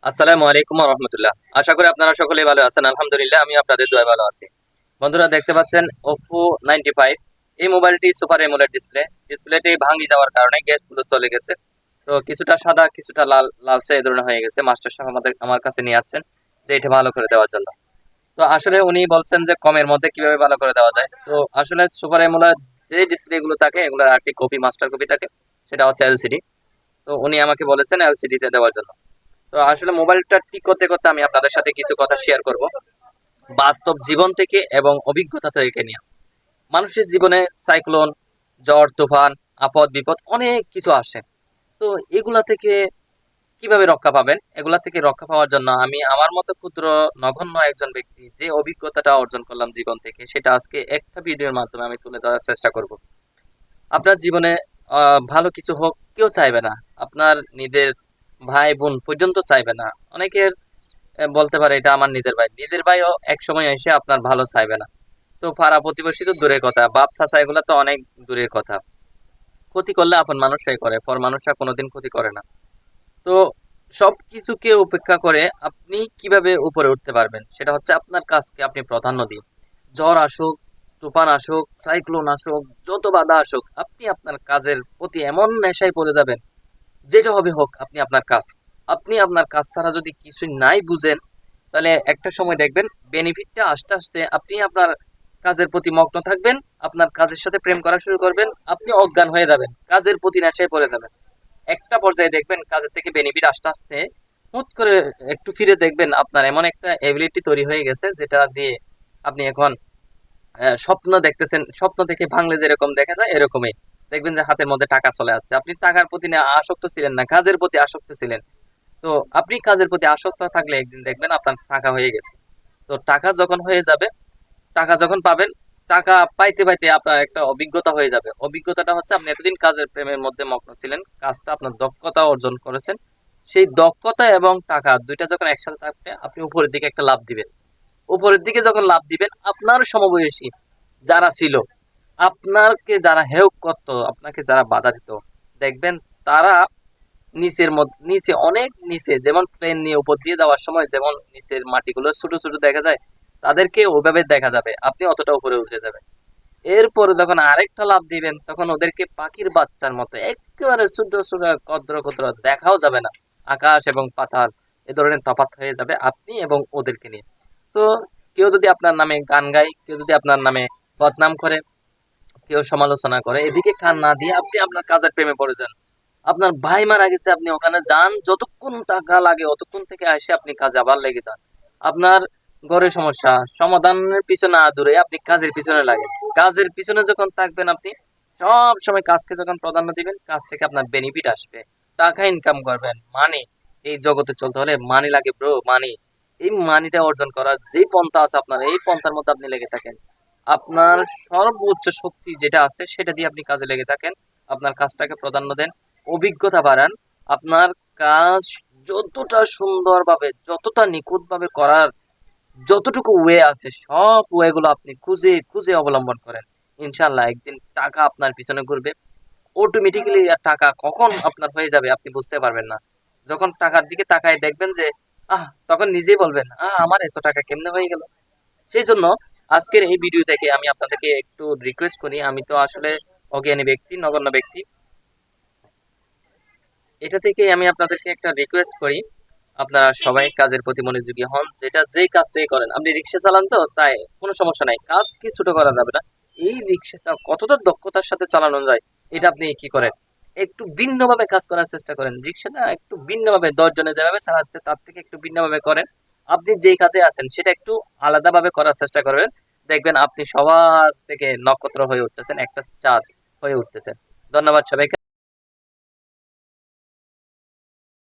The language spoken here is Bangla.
আসসালামু আলাইকুম ওয়া রাহমাতুল্লাহ। আশা করি আপনারা সকলেই ভালো আছেন। আলহামদুলিল্লাহ আমি আপনাদের দোয়ায় ভালো আছি। বন্ধুরা দেখতে পাচ্ছেন Oppo 95 এই মোবাইলটি সুপার অ্যামোলেড ডিসপ্লে। ডিসপ্লেটি ভাঙি যাওয়ার কারণে গ্যাসগুলো চলে গেছে। তো কিছুটা সাদা কিছুটা লালচে এই ধরনের হয়ে গেছে। মাস্টার সাহেব আমার কাছে নিয়ে আসছেন যে এটা ভালো করে দেওয়ার জন্য। তো আসলে উনি বলছেন যে কমের মধ্যে কিভাবে ভালো করে দেওয়া যায়। তো আসলে সুপার অ্যামোলেড যে ডিসপ্লে গুলো থাকে এগুলোর আরেকটি কপি মাস্টার কপি থাকে, সেটা হচ্ছে এলসিডি। তো উনি আমাকে বলেছেন এলসিডি তে দেওয়ার জন্য। তো আসলে মোবাইলটা ঠিক করতে করতে আমি আপনাদের সাথে কিছু কথা শেয়ার করব বাস্তব জীবন থেকে এবং অভিজ্ঞতা থেকে নিয়ে। মানুষের জীবনে সাইক্লোন, ঝড় তুফান, আপদ বিপদ অনেক কিছু আসে। তো এগুলা থেকে কিভাবে রক্ষা পাবেন, এগুলা থেকে রক্ষা পাওয়ার জন্য আমি আমার মতো ক্ষুদ্র নগণ্য একজন ব্যক্তি যে অভিজ্ঞতাটা অর্জন করলাম জীবন থেকে, সেটা আজকে একটা ভিডিওর মাধ্যমে আমি তুলে ধরার চেষ্টা করব। আপনার জীবনে ভালো কিছু হোক কেউ চাইবে না, আপনার নিজের ভাই বোন পর্যন্ত চাইবে না। অনেকের বলতে পারে এটা আমার নিজের ভাইও এক সময় এসে আপনার ভালো চাইবে না। তো পাড়া প্রতিবেশী তো দূরের কথা, বাপ চাচা এগুলা তো অনেক দূরের কথা। ক্ষতি করলে আপন মানুষরাই করে, পর মানুষরা কোনোদিন ক্ষতি করে না। তো সবকিছুকে উপেক্ষা করে আপনি কিভাবে উপরে উঠতে পারবেন, সেটা হচ্ছে আপনার কাজকে আপনি প্রাধান্য দিন। ঝড় আসুক, তুফান আসুক, সাইক্লোন আসুক, যত বাধা আসুক, আপনি আপনার কাজের প্রতি এমন নেশায় পড়ে যাবেন, যেটা হবে হোক আপনি আপনার কাজ। আপনি আপনার কাজ ছাড়া যদি কিছু নাই বুঝেন, তাহলে একটা সময় দেখবেন বেনিফিটটা আস্তে আস্তে আপনি আপনার কাজের প্রতি মগ্ন থাকবেন, আপনার কাজের সাথে প্রেম করা শুরু করবেন, আপনি অজ্ঞান হয়ে যাবেন, কাজের প্রতি নেশায় পড়ে যাবেন। একটা পর্যায়ে দেখবেন কাজের থেকে বেনিফিট আস্তে আস্তে হুট করে একটু ফিরে দেখবেন আপনার এমন একটা এবিলিটি তৈরি হয়ে গেছে যেটা দিয়ে আপনি এখন স্বপ্ন দেখতেছেন। স্বপ্ন থেকে ভাঙলে যেরকম দেখা যায় এরকমই দেখবেন যে হাতের মধ্যে টাকা চলে আসছে। আপনি টাকার প্রতি আসক্ত ছিলেন না, কাজের প্রতি আসক্ত ছিলেন। তো আপনি কাজের প্রতি আসক্ত থাকলে একদিন দেখবেন আপনার টাকা হয়ে গেছে। তো টাকা যখন হয়ে যাবে, টাকা যখন পাবেন, টাকা পাইতে পাইতে আপনার একটা অভিজ্ঞতা হয়ে যাবে। অভিজ্ঞতাটা হচ্ছে আপনি এতদিন কাজের প্রেমের মধ্যে মগ্ন ছিলেন, কাজটা আপনার দক্ষতা অর্জন করেছেন। সেই দক্ষতা এবং টাকা দুইটা যখন একসাথে থাকবে আপনি উপরের দিকে একটা লাভ দিবেন। উপরের দিকে যখন লাভ দিবেন, আপনার সমবয়সী যারা ছিল, আপনাকে যারা হেল্প করতো, আপনাকে যারা বাধা দিত, দেখবেন তারা নিচের মধ্যে নিচে অনেক নিচে, যেমন প্লেন নিয়ে উপর দিয়ে যাওয়ার সময় যেমন নিচের মাটিগুলো ছোট ছোট দেখা যায়, তাদেরকে ওইভাবে দেখা যাবে, আপনি অতটা উপরে উঠে যাবেন। এরপরে যখন আরেকটা লাভ দিবেন তখন ওদেরকে পাখির বাচ্চার মতো একেবারে ছোট ছোট ক্ষুদ্র ক্ষুদ্র দেখাও যাবে না। আকাশ এবং পাতাল এ ধরনের তফাৎ হয়ে যাবে আপনি এবং ওদেরকে নিয়ে। তো কেউ যদি আপনার নামে গান গায়, কেউ যদি আপনার নামে বদনাম করে, কেউ সমালোচনা করে, এদিকে কান না দিয়ে আপনি আপনার কাজের প্রেমে পড়ে যান। আপনার ভাই মারা গেছে, আপনি ওখানে যান, যতক্ষণ টাকা লাগে অতক্ষণ থেকে এসে আপনি কাজে আবার লেগে যান। আপনার ঘরের সমস্যা সমাধানের পিছনে না দূরে আপনি কাজের পিছনে লাগেন। কাজের পিছনে যখন থাকবেন আপনি সব সময় কাজকে যখন প্রাধান্য দিবেন, কাজ থেকে আপনার বেনিফিট আসবে, টাকা ইনকাম করবেন। মানি, এই জগতে চলতে হলে মানি লাগে ব্রো, মানি। এই মানিটা অর্জন করার যে পন্থা আছে আপনার, এই পন্থার মধ্যে আপনি লেগে থাকেন। আপনার সর্বোচ্চ শক্তি যেটা আছে সেটা দিয়ে আপনি কাজে লেগে থাকেন। আপনার কাজটাকে প্রাধান্য দেন, অভিজ্ঞতা বাড়ান। আপনার কাজ যতটা সুন্দরভাবে, যতটা নিখুঁতভাবে করার যতটুকু ওয়ে আছে, সব ওয়ে গুলো আপনি খুঁজে খুঁজে অবলম্বন করেন। ইনশাল্লাহ একদিন টাকা আপনার পিছনে ঘুরবে। অটোমেটিক্যালি টাকা কখন আপনার হয়ে যাবে আপনি বুঝতে পারবেন না। যখন টাকার দিকে তাকায় দেখবেন যে তখন নিজেই বলবেন আমার এত টাকা কেমনে হয়ে গেল। সেই জন্য আজকের এই ভিডিও থেকে আমি আপনাদেরকে একটু রিকোয়েস্ট করি, আমি তো আসলে অজ্ঞানী ব্যক্তি, নগণ্য ব্যক্তি, এটা থেকে আমি আপনাদেরকে একটা রিকোয়েস্ট করি, আপনারা সবাই কাজের প্রতি মনোযোগী হন। যেটা যেই কাজটাই করেন, আপনি রিক্সা চালান তো তাই কোনো সমস্যা নাই, কাজ কি ছোট করা যাবে না। এই রিক্সাটা কতটা দক্ষতার সাথে চালানো যায় এটা আপনি কি করেন, একটু ভিন্নভাবে কাজ করার চেষ্টা করেন। রিক্সাটা একটু ভিন্নভাবে, 10 জনে যেভাবে চালাচ্ছে তার থেকে একটু ভিন্নভাবে করেন। আপনি যেই কাজে আছেন সেটা একটু আলাদাভাবে করার চেষ্টা করবেন। দেখবেন আপনি সবার থেকে নক্ষত্র হয়ে উঠতেছেন, একটা চাঁদ হয়ে উঠতেছেন। ধন্যবাদ সবাইকে।